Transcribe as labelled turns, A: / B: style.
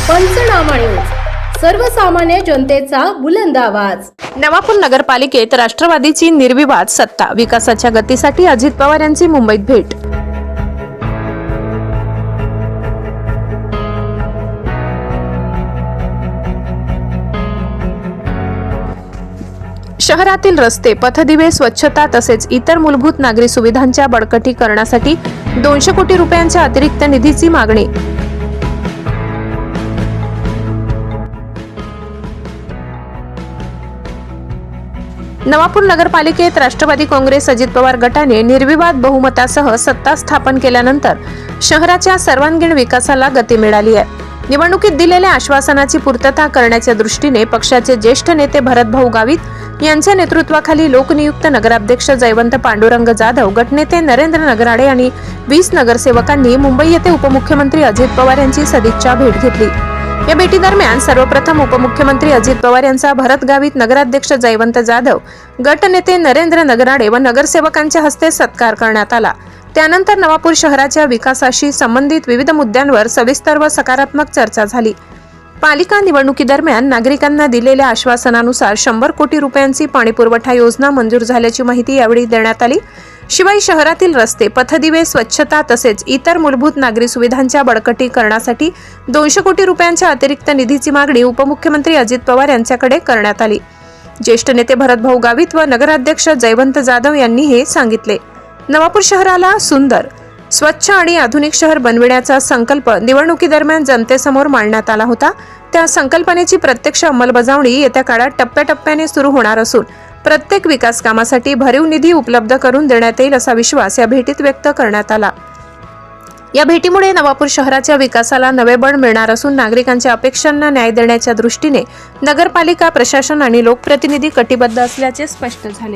A: पंचनामा न्यूज, सर्वसामान्य जनतेचा बुलंद आवाज।
B: नवापूर नगरपालिकेत राष्ट्रवादीची निर्विवाद सत्ता, विकासाच्या गतीसाठी अजित पवार यांची मुंबईत भेट। शहरातील रस्ते, पथदिवे, स्वच्छता तसेच इतर मूलभूत नागरी सुविधांच्या बळकटीकरणासाठी 200 कोटी रुपयांच्या अतिरिक्त निधीची मागणी। नवापूर नगरपालिकेत राष्ट्रवादी काँग्रेस अजित पवार गटाने निर्विवाद बहुमतासह सत्ता स्थापन केल्यानंतर शहराच्या सर्वांगीण विकासाला गती मिळाली आहे। निवडणुकीत दिलेल्या आश्वासनाची पूर्तता करण्याच्या दृष्टीने पक्षाचे ज्येष्ठ नेते भरतभाऊ गावित यांच्या नेतृत्वाखाली लोकनियुक्त नगराध्यक्ष जयवंत पांडुरंग जाधव, गटनेते नरेंद्र नगराडे आणि 20 नगरसेवकांनी मुंबई येथे उपमुख्यमंत्री अजित पवार यांची सदिच्छा भेट घेतली। या भेटीदरम्यान सर्वप्रथम उपमुख्यमंत्री अजित पवार यांचा भरत गावित, नगराध्यक्ष जयवंत जाधव, गटनेते नरेंद्र नगराडे व नगरसेवकांच्या हस्ते सत्कार करण्यात आला। त्यानंतर नवापूर शहराच्या विकासाशी संबंधित विविध मुद्द्यांवर सविस्तर व सकारात्मक चर्चा झाली। पालिका निवडणुकीदरम्यान नागरिकांना दिलेल्या आश्वासनानुसार 100 कोटी रुपयांची पाणीपुरवठा योजना मंजूर झाल्याची माहिती यावेळी देण्यात आली। शिवाय शहरातील रस्ते, पथदिवे, स्वच्छता तसेच इतर मूलभूत नागरी सुविधांच्या बळकटीकरणासाठी 200 कोटी रुपयांच्या अतिरिक्त निधीची मागणी उपमुख्यमंत्री अजित पवार यांच्याकडे करण्यात आली। ज्येष्ठ नेते भरतभाऊ गावित व नगराध्यक्ष जयवंत जाधव यांनी हे सांगितले। नवापूर शहराला सुंदर, स्वच्छ आणि आधुनिक शहर बनविण्याचा संकल्प निवडणुकीदरम्यान जनतेसमोर मांडण्यात आला होता। त्या संकल्पनेची प्रत्यक्ष अंमलबजावणी येत्या काळात टप्प्याटप्प्याने सुरू होणार असून प्रत्येक विकास कामासाठी भरीव निधी उपलब्ध करून देण्यात येईल असा विश्वास या भेटीत व्यक्त करण्यात आला। या भेटीमुळे नवापूर शहराच्या विकासाला नवे बळ मिळणार असून नागरिकांच्या अपेक्षांना न्याय देण्याच्या दृष्टीने नगरपालिका प्रशासन आणि लोकप्रतिनिधी कटिबद्ध असल्याचे स्पष्ट झाले।